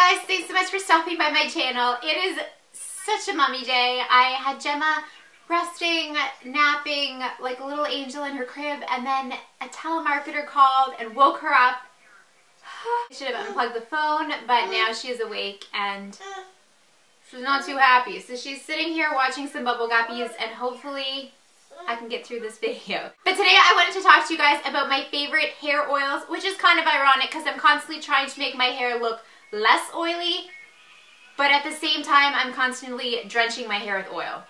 guys, thanks so much for stopping by my channel. It is such a mummy day. I had Gemma resting, napping like a little angel in her crib, and then a telemarketer called and woke her up. I should have unplugged the phone, but now she is awake and she's not too happy. So she's sitting here watching some bubble guppies, and hopefully I can get through this video. But today I wanted to talk to you guys about my favorite hair oils, which is kind of ironic because I'm constantly trying to make my hair look less oily, but at the same time I'm constantly drenching my hair with oil.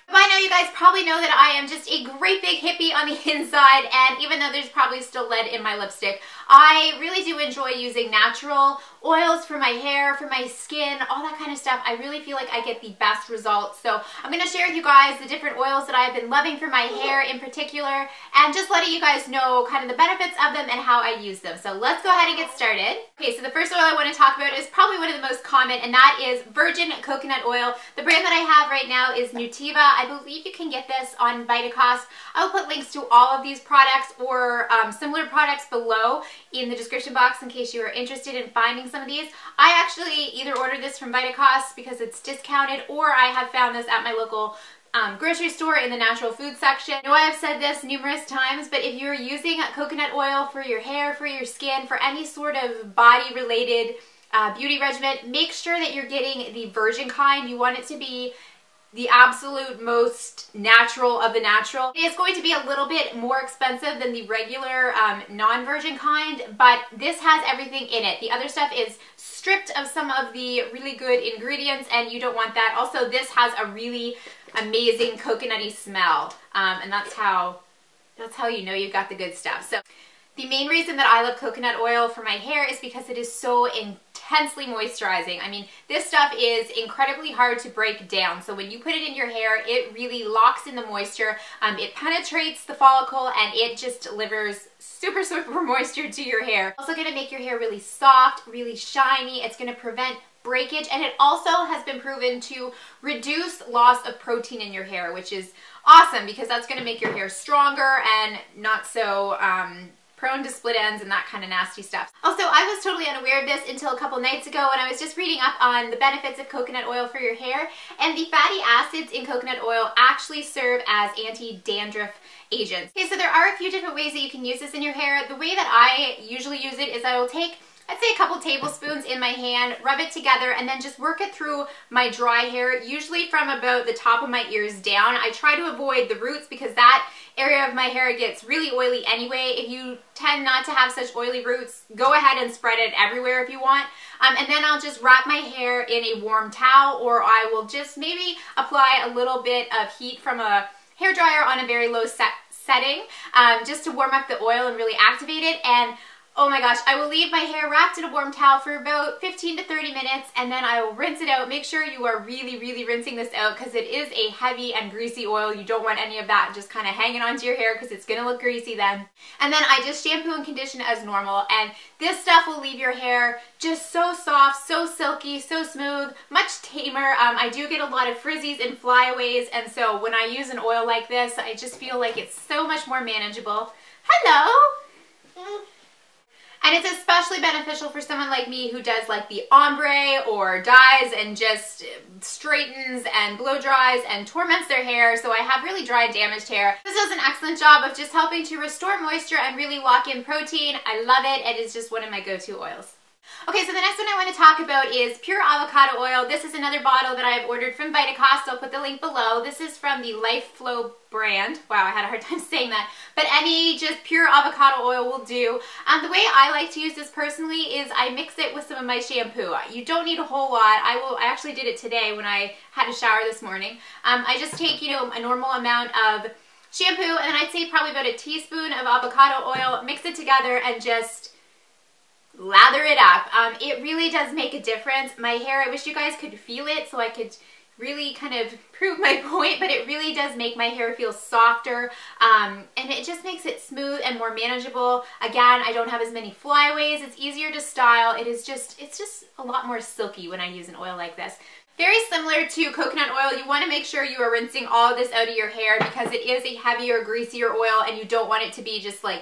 By now you guys probably know that I am just a great big hippie on the inside, and even though there's probably still lead in my lipstick, I really do enjoy using natural oils for my hair, for my skin, all that kind of stuff. I really feel like I get the best results. So I'm going to share with you guys the different oils that I've been loving for my hair in particular, and just letting you guys know kind of the benefits of them and how I use them. So let's go ahead and get started. Okay, so the first oil I want to talk about is probably one of the most common, and that is virgin coconut oil. The brand that I have right now is Nutiva. I believe you can get this on Vitacost. I'll put links to all of these products or similar products below in the description box in case you are interested in finding some of these. I actually either ordered this from Vitacost because it's discounted, or I have found this at my local grocery store in the natural food section. I know I have said this numerous times, but if you're using coconut oil for your hair, for your skin, for any sort of body related beauty regimen, make sure that you're getting the virgin kind. You want it to be the absolute most natural of the natural. It is going to be a little bit more expensive than the regular non-virgin kind, but this has everything in it. The other stuff is stripped of some of the really good ingredients, and you don't want that. Also, this has a really amazing coconutty smell, and that's how you know you've got the good stuff. So the main reason that I love coconut oil for my hair is because it is so intensely moisturizing. I mean, this stuff is incredibly hard to break down. So when you put it in your hair, it really locks in the moisture. It penetrates the follicle, and it just delivers super moisture to your hair. Also going to make your hair really soft, really shiny. It's going to prevent breakage, and it also has been proven to reduce loss of protein in your hair, which is awesome because that's going to make your hair stronger and not so prone to split ends and that kind of nasty stuff. Also, I was totally unaware of this until a couple nights ago when I was just reading up on the benefits of coconut oil for your hair, and the fatty acids in coconut oil actually serve as anti-dandruff agents. Okay, so there are a few different ways that you can use this in your hair. The way that I usually use it is I will take, I'd say, a couple tablespoons in my hand, rub it together, and then just work it through my dry hair, usually from about the top of my ears down. I try to avoid the roots because that area of my hair gets really oily anyway. If you tend not to have such oily roots, go ahead and spread it everywhere if you want. And then I'll just wrap my hair in a warm towel, or I will just maybe apply a little bit of heat from a hairdryer on a very low setting just to warm up the oil and really activate it. And oh my gosh, I will leave my hair wrapped in a warm towel for about 15 to 30 minutes, and then I will rinse it out. Make sure you are really rinsing this out because it is a heavy and greasy oil. You don't want any of that just kind of hanging onto your hair because it's going to look greasy then. And then I just shampoo and condition as normal, and this stuff will leave your hair just so soft, so silky, so smooth, much tamer. I do get a lot of frizzies and flyaways, and so when I use an oil like this, I just feel like it's so much more manageable. Hello! And it's especially beneficial for someone like me who does like the ombre or dyes and just straightens and blow dries and torments their hair. So I have really dry and damaged hair. This does an excellent job of just helping to restore moisture and really lock in protein. I love it. It is just one of my go-to oils. Okay, so the next one I want to talk about is pure avocado oil. This is another bottle that I have ordered from Vitacost. I'll put the link below. This is from the Life Flow brand. Wow, I had a hard time saying that. But any just pure avocado oil will do. The way I like to use this personally is I mix it with some of my shampoo. You don't need a whole lot. I actually did it today when I had a shower this morning. I just take, you know, a normal amount of shampoo, and then I'd say probably about a teaspoon of avocado oil, mix it together, and just lather it up. It really does make a difference. My hair, I wish you guys could feel it so I could really kind of prove my point, but it really does make my hair feel softer, and it just makes it smooth and more manageable. Again, I don't have as many flyaways. It's easier to style. It's just a lot more silky when I use an oil like this. Very similar to coconut oil, you want to make sure you are rinsing all of this out of your hair because it is a heavier, greasier oil, and you don't want it to be just like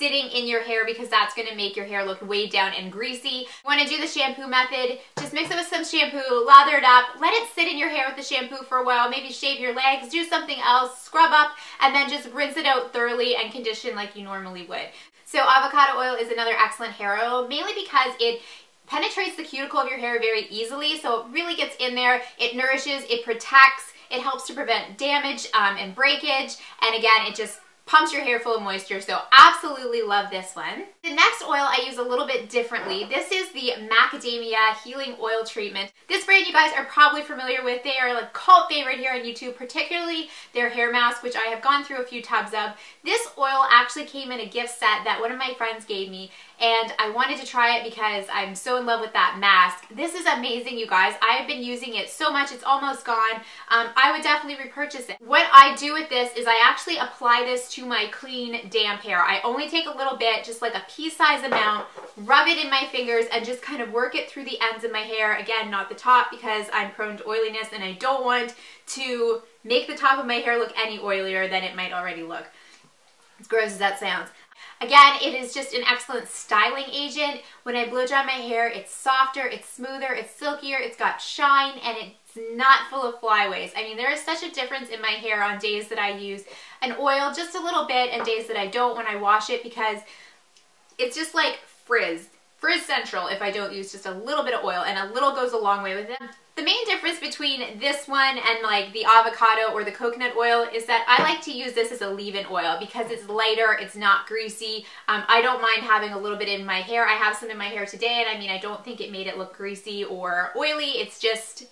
sitting in your hair because that's going to make your hair look weighed down and greasy. You want to do the shampoo method, just mix it with some shampoo, lather it up, let it sit in your hair with the shampoo for a while, maybe shave your legs, do something else, scrub up, and then just rinse it out thoroughly and condition like you normally would. So avocado oil is another excellent hair oil, mainly because it penetrates the cuticle of your hair very easily, so it really gets in there, it nourishes, it protects, it helps to prevent damage and breakage, and again, it just pumps your hair full of moisture, so absolutely love this one. The next oil I use a little bit differently. This is the Macadamia Healing Oil Treatment. This brand you guys are probably familiar with. They are a cult favorite here on YouTube, particularly their hair mask, which I have gone through a few tubs of. This oil actually came in a gift set that one of my friends gave me, and I wanted to try it because I'm so in love with that mask. This is amazing, you guys. I have been using it so much, it's almost gone. I would definitely repurchase it. What I do with this is I actually apply this to my clean, damp hair. I only take a little bit, just like a pea-sized amount, rub it in my fingers, and just kind of work it through the ends of my hair. Again, not the top because I'm prone to oiliness and I don't want to make the top of my hair look any oilier than it might already look. As gross as that sounds. Again, it is just an excellent styling agent. When I blow dry my hair, it's softer, it's smoother, it's silkier, it's got shine, and it's not full of flyaways. I mean, there is such a difference in my hair on days that I use an oil just a little bit and days that I don't when I wash it, because it's just like frizz central if I don't use just a little bit of oil, and a little goes a long way with it. The main difference between this one and like the avocado or the coconut oil is that I like to use this as a leave-in oil because it's lighter, it's not greasy. I don't mind having a little bit in my hair. I have some in my hair today, and I mean, I don't think it made it look greasy or oily. It's just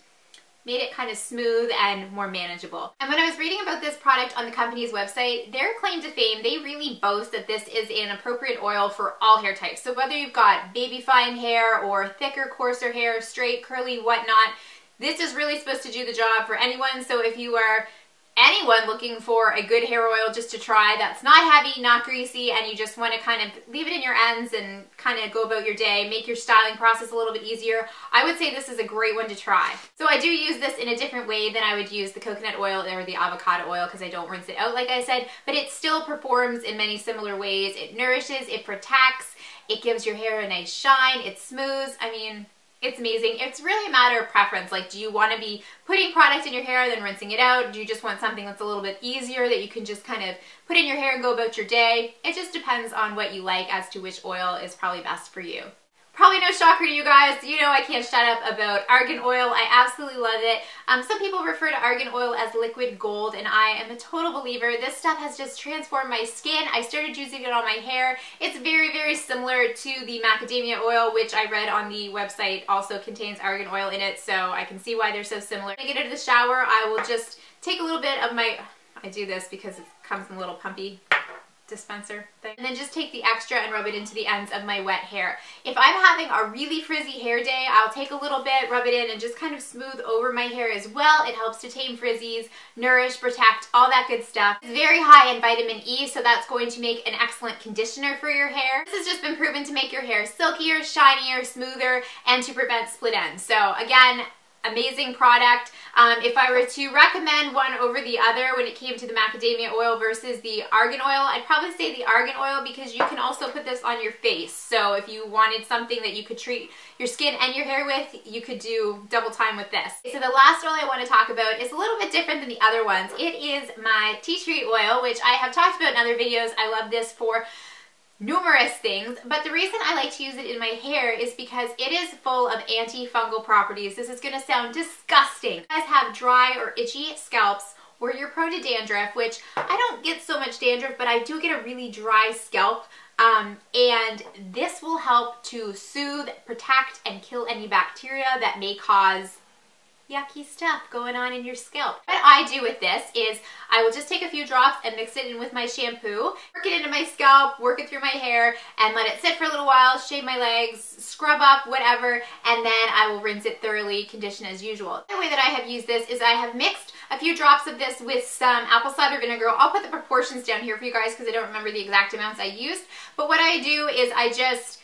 made it kind of smooth and more manageable. And when I was reading about this product on the company's website, their claim to fame, they really boast that this is an appropriate oil for all hair types. So whether you've got baby fine hair or thicker, coarser hair, straight, curly, whatnot, this is really supposed to do the job for anyone. So if you are anyone looking for a good hair oil just to try that's not heavy, not greasy, and you just want to kind of leave it in your ends and kind of go about your day, make your styling process a little bit easier, I would say this is a great one to try. So I do use this in a different way than I would use the coconut oil or the avocado oil because I don't rinse it out like I said, but it still performs in many similar ways. It nourishes, it protects, it gives your hair a nice shine, it smooths. I mean, it's amazing. It's really a matter of preference. Like, do you want to be putting product in your hair and then rinsing it out? Do you just want something that's a little bit easier that you can just kind of put in your hair and go about your day? It just depends on what you like as to which oil is probably best for you. Probably no shocker to you guys, you know I can't shut up about Argan Oil. I absolutely love it. Some people refer to Argan Oil as liquid gold, and I am a total believer. This stuff has just transformed my skin. I started using it on my hair. It's very, very similar to the Macadamia Oil, which I read on the website also contains Argan Oil in it, so I can see why they're so similar. When I get into the shower, I will just take a little bit of my, I do this because it comes in a little pumpy dispenser thing, and then just take the extra and rub it into the ends of my wet hair. If I'm having a really frizzy hair day, I'll take a little bit, rub it in, and just kind of smooth over my hair as well. It helps to tame frizzies, nourish, protect, all that good stuff. It's very high in vitamin E, so that's going to make an excellent conditioner for your hair. This has just been proven to make your hair silkier, shinier, smoother, and to prevent split ends. So again, amazing product. If I were to recommend one over the other when it came to the macadamia oil versus the argan oil, I'd probably say the argan oil because you can also put this on your face. So if you wanted something that you could treat your skin and your hair with, you could do double time with this. So the last oil I want to talk about is a little bit different than the other ones. It is my tea tree oil, which I have talked about in other videos. I love this for numerous things, but the reason I like to use it in my hair is because it is full of antifungal properties. This is going to sound disgusting. If you guys have dry or itchy scalps, or you're prone to dandruff, which I don't get so much dandruff, but I do get a really dry scalp, and this will help to soothe, protect, and kill any bacteria that may cause yucky stuff going on in your scalp. What I do with this is I will just take a few drops and mix it in with my shampoo, work it into my scalp, work it through my hair, and let it sit for a little while, shave my legs, scrub up, whatever, and then I will rinse it thoroughly, condition as usual. The way that I have used this is I have mixed a few drops of this with some apple cider vinegar. I'll put the proportions down here for you guys because I don't remember the exact amounts I used, but what I do is I just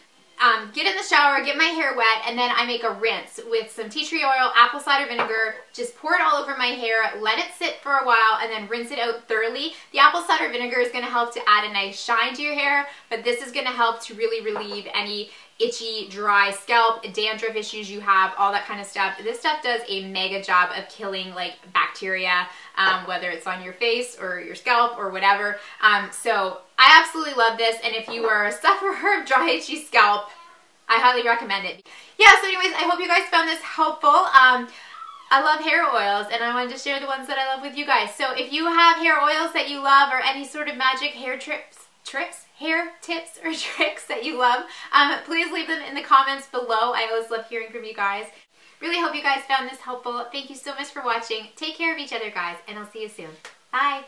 get in the shower, get my hair wet, and then I make a rinse with some tea tree oil, apple cider vinegar, just pour it all over my hair, let it sit for a while, and then rinse it out thoroughly. The apple cider vinegar is going to help to add a nice shine to your hair, but this is going to help to really relieve any itchy, dry scalp, dandruff issues you have, all that kind of stuff. This stuff does a mega job of killing like bacteria, whether it's on your face or your scalp or whatever. So I absolutely love this, and if you are a sufferer of dry, itchy scalp, I highly recommend it. Yeah, so anyways, I hope you guys found this helpful. I love hair oils, and I wanted to share the ones that I love with you guys. So if you have hair oils that you love, or any sort of magic hair hair tips or tricks that you love, please leave them in the comments below. I always love hearing from you guys. Really hope you guys found this helpful. Thank you so much for watching. Take care of each other, guys, and I'll see you soon. Bye.